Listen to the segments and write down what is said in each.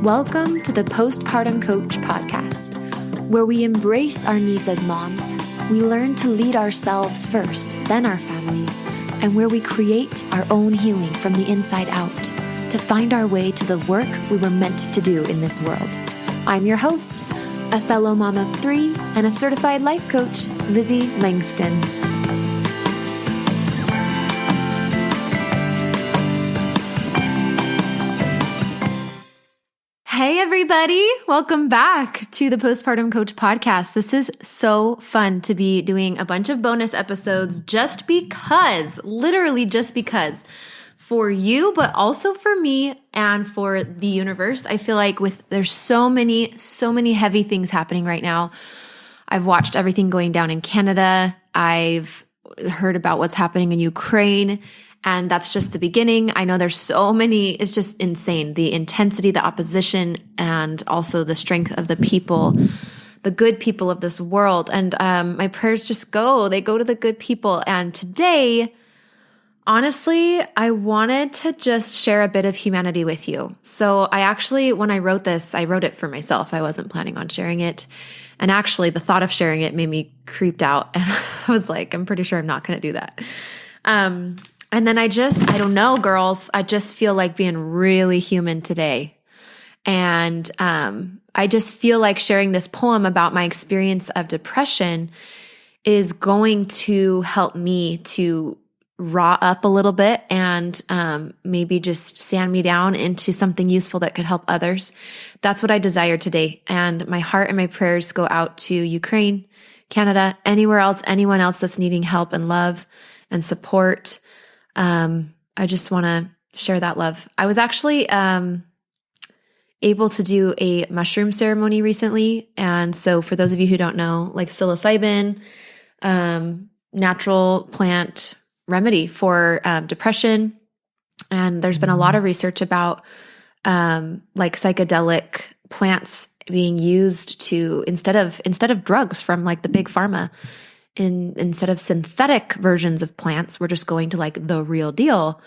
Welcome to the Postpartum Coach podcast, where we embrace our needs as moms, we learn to lead ourselves first, then our families, and where we create our own healing from the inside out to find our way to the work we were meant to do in this world. I'm your host, a fellow mom of 3 and a certified life coach, Lizzie Langston. Hey everybody, welcome back to the Postpartum Coach podcast. This is so fun to be doing a bunch of bonus episodes just because, literally just because, for you, but also for me and for the universe. I feel like there's so many heavy things happening right now. I've watched everything going down in Canada. I've heard about what's happening in Ukraine. And that's just the beginning. I know there's so many, it's just insane. The intensity, the opposition, and also the strength of the people, the good people of this world. And my prayers they go to the good people. And today, honestly, I wanted to just share a bit of humanity with you. So when I wrote this, I wrote it for myself. I wasn't planning on sharing it. And actually, the thought of sharing it made me creeped out. And I was like, I'm pretty sure I'm not going to do that. And then I don't know, girls, I just feel like being really human today. And I just feel like sharing this poem about my experience of depression is going to help me to raw up a little bit and maybe just sand me down into something useful that could help others. That's what I desire today. And my heart and my prayers go out to Ukraine, Canada, anyone else that's needing help and love and support. I just want to share that love. I was actually able to do a mushroom ceremony recently. And so for those of you who don't know, like psilocybin, natural plant remedy for depression. And there's been a lot of research about like psychedelic plants being used to instead of drugs from like the big pharma. Instead of synthetic versions of plants, we're just going to like the real deal.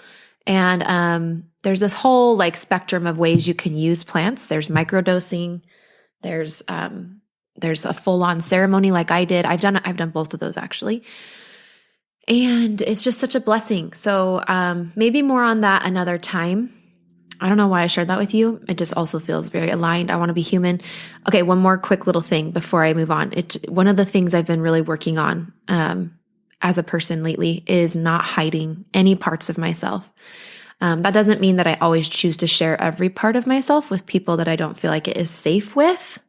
And there's this whole like spectrum of ways you can use plants. There's microdosing. There's a full-on ceremony like I did. I've done both of those actually. And it's just such a blessing. So maybe more on that another time. I don't know why I shared that with you. It just also feels very aligned. I want to be human. Okay, one more quick little thing before I move on. One of the things I've been really working on as a person lately is not hiding any parts of myself. That doesn't mean that I always choose to share every part of myself with people that I don't feel like it is safe with.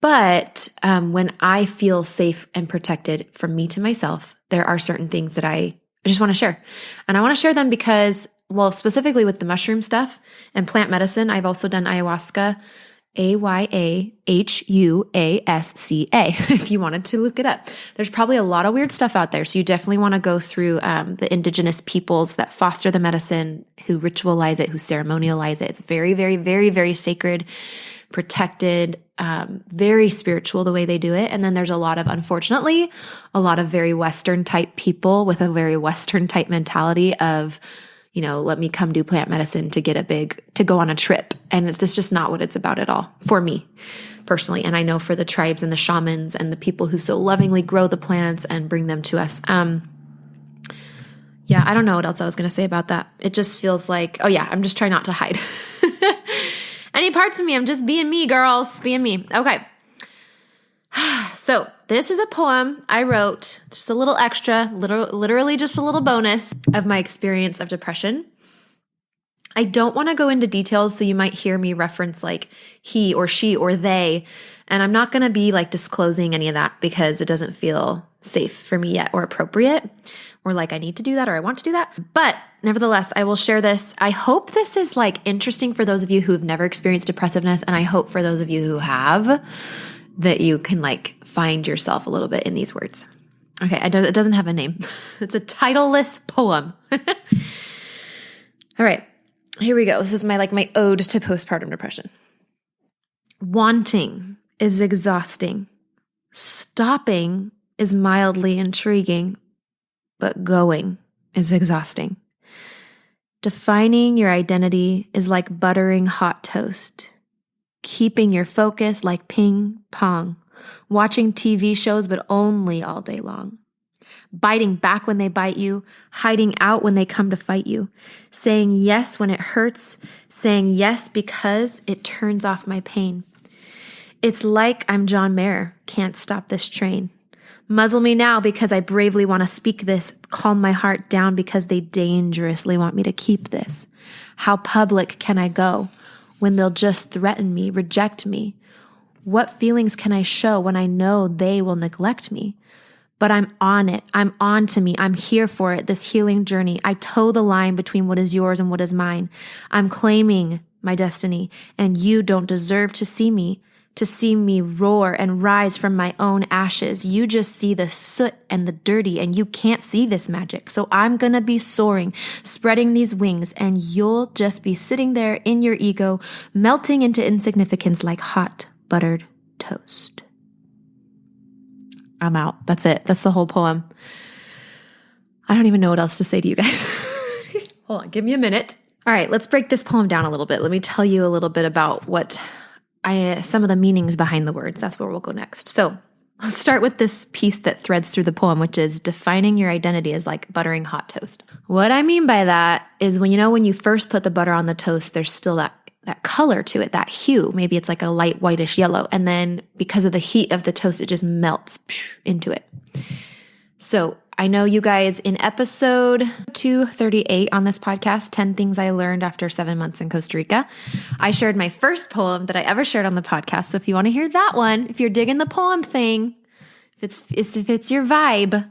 But when I feel safe and protected from me to myself, there are certain things that I just want to share. And I want to share them because specifically with the mushroom stuff and plant medicine, I've also done ayahuasca, Ayahuasca, if you wanted to look it up. There's probably a lot of weird stuff out there. So you definitely want to go through the indigenous peoples that foster the medicine, who ritualize it, who ceremonialize it. It's very, very, very, very sacred, protected, very spiritual the way they do it. And then there's unfortunately, a lot of very Western type people with a very Western type mentality of, let me come do plant medicine to go on a trip. And it's just not what it's about at all for me personally. And I know for the tribes and the shamans and the people who so lovingly grow the plants and bring them to us. I don't know what else I was going to say about that. It just feels like, I'm just trying not to hide any parts of me. I'm just being me, girls, being me. Okay. So this is a poem I wrote, just a little extra, literally just a little bonus of my experience of depression. I don't want to go into details, so you might hear me reference like he or she or they, and I'm not going to be like disclosing any of that because it doesn't feel safe for me yet or appropriate or like I need to do that or I want to do that. But nevertheless, I will share this. I hope this is like interesting for those of you who have never experienced depressiveness, and I hope for those of you who have, that you can like find yourself a little bit in these words. Okay, it doesn't have a name. It's a titleless poem. All right, here we go. This is my ode to postpartum depression. Wanting is exhausting. Stopping is mildly intriguing, but going is exhausting. Defining your identity is like buttering hot toast. keeping your focus like ping pong, watching TV shows but only all day long, biting back when they bite you, hiding out when they come to fight you, saying yes when it hurts, saying yes because it turns off my pain. It's like I'm John Mayer, can't stop this train. Muzzle me now because I bravely want to speak this, calm my heart down because they dangerously want me to keep this. How public can I go when they'll just threaten me, reject me? What feelings can I show when I know they will neglect me? But I'm on it. I'm on to me. I'm here for it, this healing journey. I toe the line between what is yours and what is mine. I'm claiming my destiny, and you don't deserve to see me roar and rise from my own ashes. You just see the soot and the dirty, and you can't see this magic. So I'm gonna be soaring, spreading these wings, and you'll just be sitting there in your ego, melting into insignificance like hot buttered toast. I'm out. That's it. That's the whole poem. I don't even know what else to say to you guys. Hold on, give me a minute. All right, let's break this poem down a little bit. Let me tell you a little bit about some of the meanings behind the words. That's where we'll go next. So let's start with this piece that threads through the poem, which is defining your identity as like buttering hot toast. What I mean by that is when you first put the butter on the toast, there's still that color to it, that hue. Maybe it's like a light whitish yellow. And then because of the heat of the toast, it just melts into it. So I know you guys in episode 238 on this podcast, 10 Things I Learned After 7 Months in Costa Rica, I shared my first poem that I ever shared on the podcast. So if you want to hear that one, if you're digging the poem thing, if it's your vibe,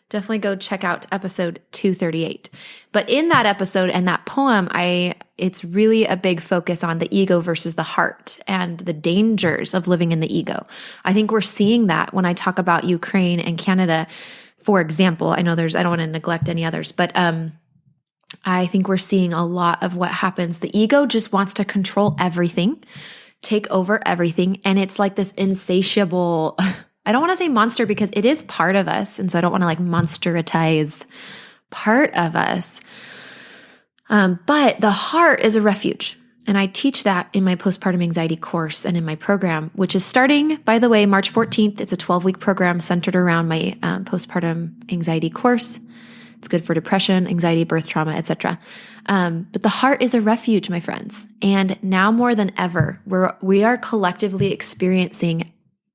definitely go check out episode 238. But in that episode and that poem, it's really a big focus on the ego versus the heart and the dangers of living in the ego. I think we're seeing that when I talk about Ukraine and Canada, for example. I know I don't want to neglect any others, but I think we're seeing a lot of what happens. The ego just wants to control everything, take over everything. And it's like this insatiable, I don't want to say monster because it is part of us. And so I don't want to like monsteritize part of us. But the heart is a refuge. And I teach that in my postpartum anxiety course and in my program, which is starting, by the way, March 14th. It's a 12-week program centered around my postpartum anxiety course. It's good for depression, anxiety, birth trauma, etc. But the heart is a refuge, my friends. And now more than ever, we are collectively experiencing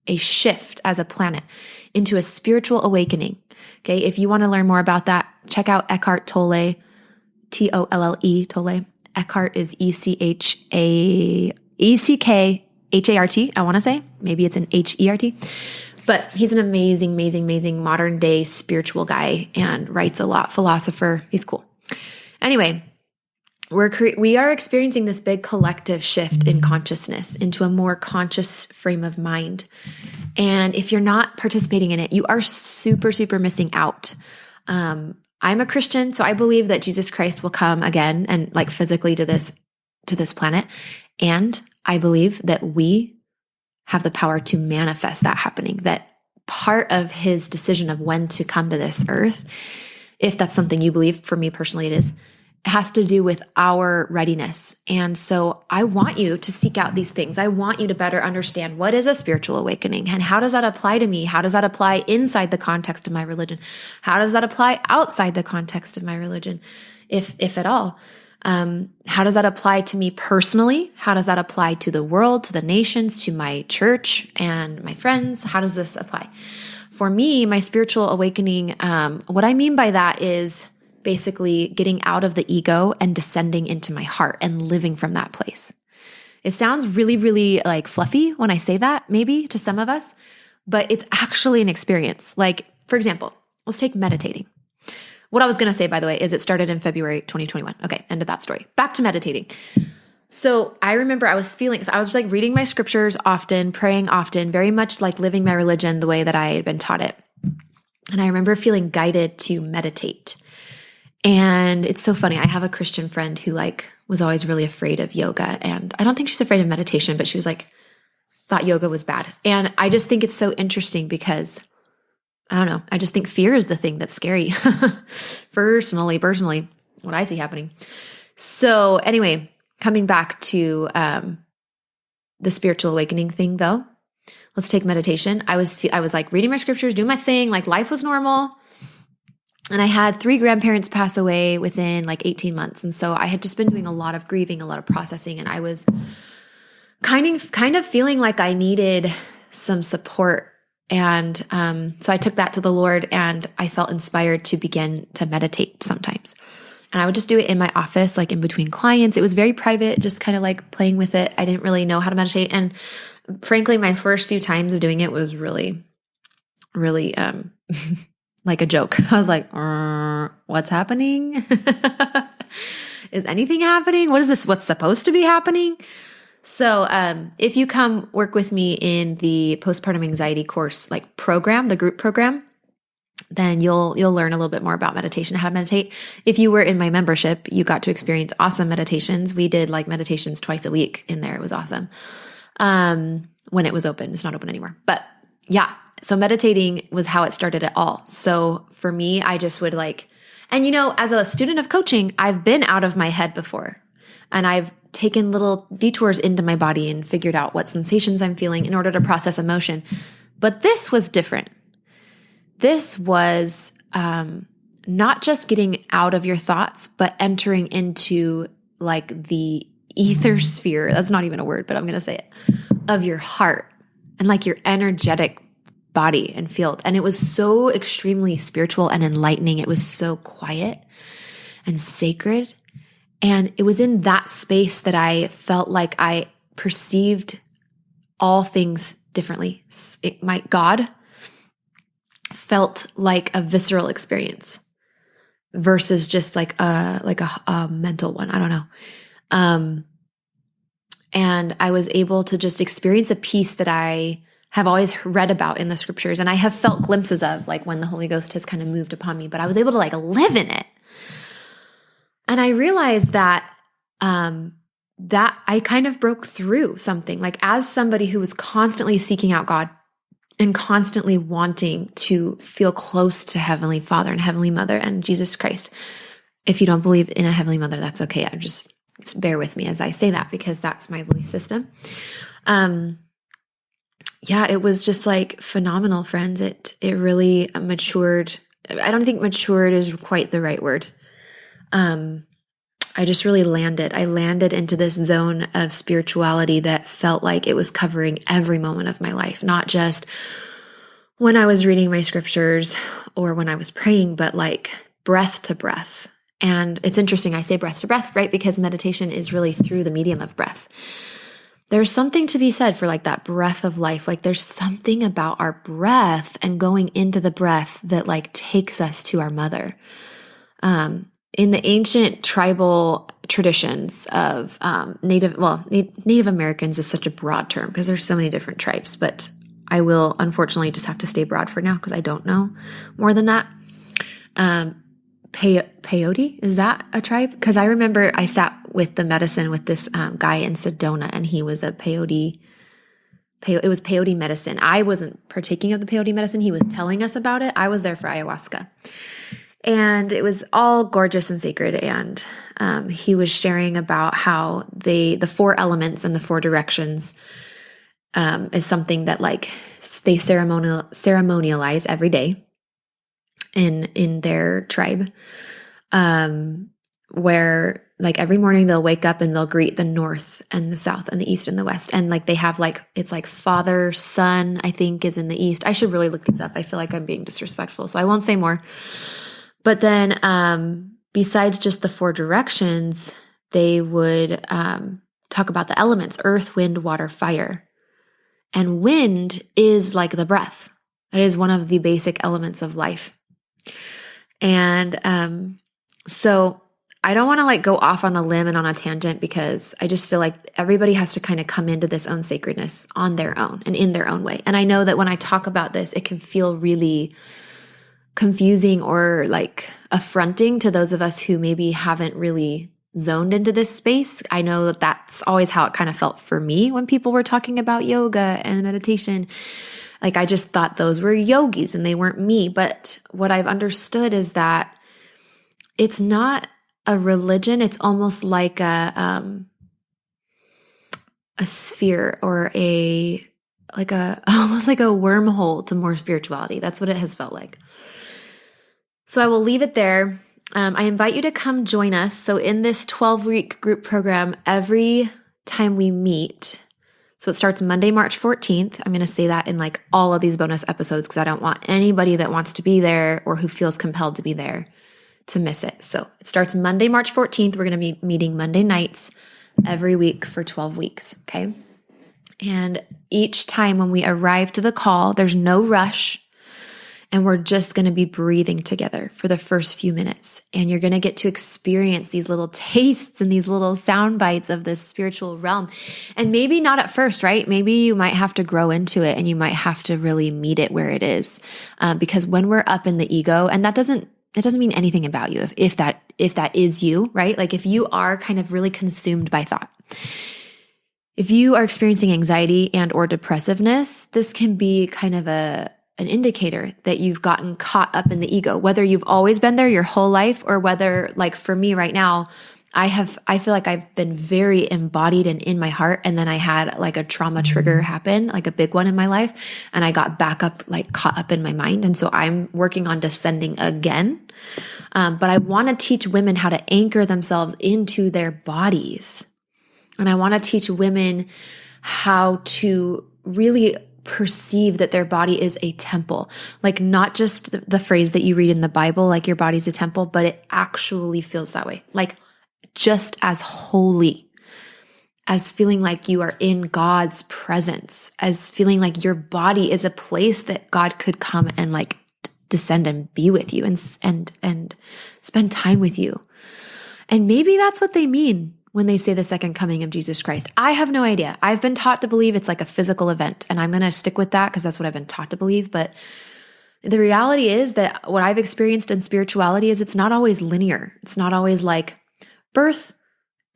a shift as a planet into a spiritual awakening. Okay, if you want to learn more about that, check out Eckhart Tolle, Tolle, Tolle. Eckhart is E-C-K-H-A-R-T, I want to say. Maybe it's an H-E-R-T. But he's an amazing, amazing, amazing modern day spiritual guy and writes a lot, philosopher. He's cool. Anyway, we are experiencing this big collective shift in consciousness into a more conscious frame of mind. And if you're not participating in it, you are super, super missing out. I'm a Christian, so I believe that Jesus Christ will come again and like physically to this planet. And I believe that we have the power to manifest that happening, that part of his decision of when to come to this earth, if that's something you believe, for me personally it is, has to do with our readiness. And so I want you to seek out these things. I want you to better understand what is a spiritual awakening and how does that apply to me? How does that apply inside the context of my religion? How does that apply outside the context of my religion, if at all? How does that apply to me personally? How does that apply to the world, to the nations, to my church and my friends? How does this apply? For me, my spiritual awakening, what I mean by that is basically getting out of the ego and descending into my heart and living from that place. It sounds really, really like fluffy when I say that, maybe to some of us, but it's actually an experience. Like, for example, let's take meditating. What I was going to say, by the way, is it started in February 2021. Okay, end of that story. Back to meditating. So I remember I was like reading my scriptures often, praying often, very much like living my religion the way that I had been taught it. And I remember feeling guided to meditate. And it's so funny. I have a Christian friend who was always really afraid of yoga. And I don't think she's afraid of meditation, but she was thought yoga was bad. And I just think it's so interesting because I don't know. I just think fear is the thing that's scary. Personally, what I see happening. So anyway, coming back to the spiritual awakening thing though. Let's take meditation. I was like reading my scriptures, doing my thing, like life was normal. And I had 3 grandparents pass away within like 18 months. And so I had just been doing a lot of grieving, a lot of processing, and I was kind of feeling like I needed some support. And so I took that to the Lord, and I felt inspired to begin to meditate sometimes. And I would just do it in my office, like in between clients. It was very private, just kind of like playing with it. I didn't really know how to meditate. And frankly, my first few times of doing it was really, really like a joke. I was like, what's happening? Is anything happening? What is this? What's supposed to be happening? So if you come work with me in the postpartum anxiety course, like program, the group program, then you'll learn a little bit more about meditation, how to meditate. If you were in my membership, you got to experience awesome meditations. We did like meditations twice a week in there. It was awesome. When it was open. It's not open anymore. But yeah, so meditating was how it started at all. So for me, I just would like, and as a student of coaching, I've been out of my head before, and I've taken little detours into my body and figured out what sensations I'm feeling in order to process emotion. But this was different. This was not just getting out of your thoughts, but entering into like the ether sphere. That's not even a word, but I'm going to say it, of your heart and like your energetic body and field. And it was so extremely spiritual and enlightening. It was so quiet and sacred. And it was in that space that I felt like I perceived all things differently. My God felt like a visceral experience versus just like a mental one. I don't know. And I was able to just experience a peace that I have always read about in the scriptures, and I have felt glimpses of, like when the Holy Ghost has kind of moved upon me, but I was able to like live in it. And I realized that that I kind of broke through something, like as somebody who was constantly seeking out God and constantly wanting to feel close to Heavenly Father and Heavenly Mother and Jesus Christ. If you don't believe in a Heavenly Mother, that's okay. I just bear with me as I say that, because that's my belief system. Yeah, it was just like phenomenal, friends. It really matured. I don't think matured is quite the right word. I just really landed. I landed into this zone of spirituality that felt like it was covering every moment of my life, not just when I was reading my scriptures or when I was praying, but like breath to breath. And it's interesting, I say breath to breath, right? Because meditation is really through the medium of breath. There's something to be said for like that breath of life. Like there's something about our breath and going into the breath that like takes us to our mother. In the ancient tribal traditions of Native Americans is such a broad term because there's so many different tribes, but I will unfortunately just have to stay broad for now because I don't know more than that. Peyote, is that a tribe? Because I remember I sat with the medicine with this guy in Sedona, and he was a peyote. It was peyote medicine. I wasn't partaking of the peyote medicine. He was telling us about it. I was there for ayahuasca. And it was all gorgeous and sacred. And he was sharing about how the 4 elements and the 4 directions is something that like they ceremonialize every day in their tribe, where like every morning they'll wake up and they'll greet the north and the south and the east and the west. And like they have like, it's like father, son, I think is in the east. I should really look these up. I feel like I'm being disrespectful, so I won't say more. But then besides just the 4 directions, they would talk about the elements: earth, wind, water, fire. And wind is like the breath. It is one of the basic elements of life. And so I don't want to like go off on a limb and on a tangent, because I just feel like everybody has to kind of come into this own sacredness on their own and in their own way. And I know that when I talk about this, it can feel really confusing or like affronting to those of us who maybe haven't really zoned into this space. I know that that's always how it kind of felt for me when people were talking about yoga and meditation. Like I just thought those were yogis and they weren't me. But what I've understood is that it's not a religion. It's almost like a sphere or almost like a wormhole to more spirituality. That's what it has felt like. So I will leave it there. I invite you to come join us. So in this 12-week group program, every time we meet, so it starts Monday, March 14th. I'm going to say that in like all of these bonus episodes because I don't want anybody that wants to be there or who feels compelled to be there to miss it. So it starts Monday, March 14th. We're going to be meeting Monday nights every week for 12 weeks. Okay. And each time when we arrive to the call, there's no rush. And we're just going to be breathing together for the first few minutes. And you're going to get to experience these little tastes and these little sound bites of this spiritual realm. And maybe not at first, right? Maybe you might have to grow into it and you might have to really meet it where it is. Because when we're up in the ego, and it doesn't mean anything about you if that is you, right? Like if you are kind of really consumed by thought. If you are experiencing anxiety and or depressiveness, this can be kind of an indicator that you've gotten caught up in the ego, whether you've always been there your whole life or whether, like for me right now, I feel like I've been very embodied and in my heart. And then I had like a trauma trigger happen, like a big one in my life. And I got back up, like caught up in my mind. And so I'm working on descending again. But I want to teach women how to anchor themselves into their bodies. And I want to teach women how to really perceive that their body is a temple, like not just the phrase that you read in the Bible, like your body's a temple, but it actually feels that way, like just as holy, as feeling like you are in God's presence, as feeling like your body is a place that God could come and like descend and be with you and spend time with you. And maybe that's what they mean when they say the second coming of Jesus Christ. I have no idea. I've been taught to believe it's like a physical event, and I'm going to stick with that because that's what I've been taught to believe. But the reality is that what I've experienced in spirituality is it's not always linear. It's not always like birth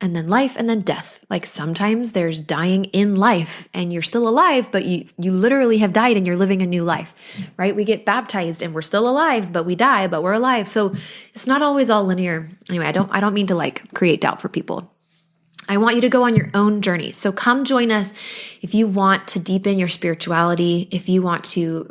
and then life and then death. Like sometimes there's dying in life and you're still alive, but you literally have died and you're living a new life, right? We get baptized and we're still alive, but we die, but we're alive. So it's not always all linear. Anyway, I don't mean to like create doubt for people. I want you to go on your own journey. So come join us if you want to deepen your spirituality, if you want to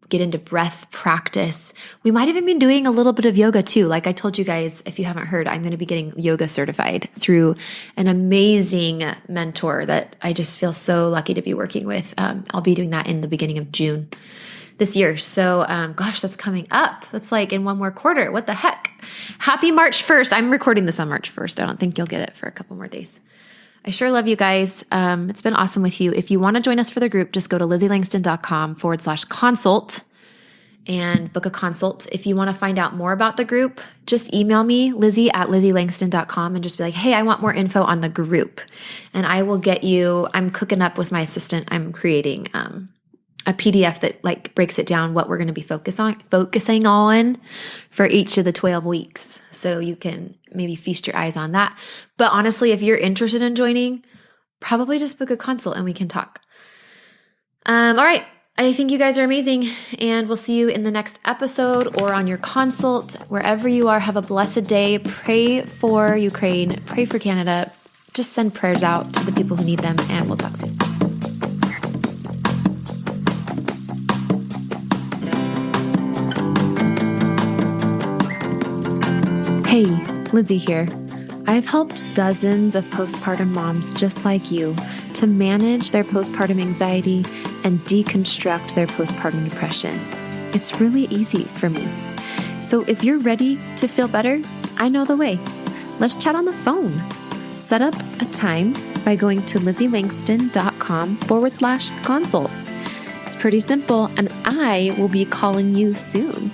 get into breath practice. We might even be doing a little bit of yoga too. Like I told you guys, if you haven't heard, I'm going to be getting yoga certified through an amazing mentor that I just feel so lucky to be working with. I'll be doing that in the beginning of June this year. So, gosh, that's coming up. That's like in one more quarter. What the heck? Happy March 1st. I'm recording this on March 1st. I don't think you'll get it for a couple more days. I sure love you guys. It's been awesome with you. If you want to join us for the group, just go to LizzieLangston.com/consult and book a consult. If you want to find out more about the group, just email me, Lizzie@LizzieLangston.com, and just be like, hey, I want more info on the group. And I will get you, I'm cooking up with my assistant. I'm creating, a PDF that like breaks it down what we're going to be focusing on for each of the 12 weeks. So you can maybe feast your eyes on that. But honestly, if you're interested in joining, probably just book a consult and we can talk. All right. I think you guys are amazing, and we'll see you in the next episode or on your consult. Wherever you are, have a blessed day. Pray for Ukraine. Pray for Canada. Just send prayers out to the people who need them, and we'll talk soon. Hey, Lizzie here. I've helped dozens of postpartum moms just like you to manage their postpartum anxiety and deconstruct their postpartum depression. It's really easy for me. So if you're ready to feel better, I know the way. Let's chat on the phone. Set up a time by going to LizzieLangston.com/consult. It's pretty simple, and I will be calling you soon.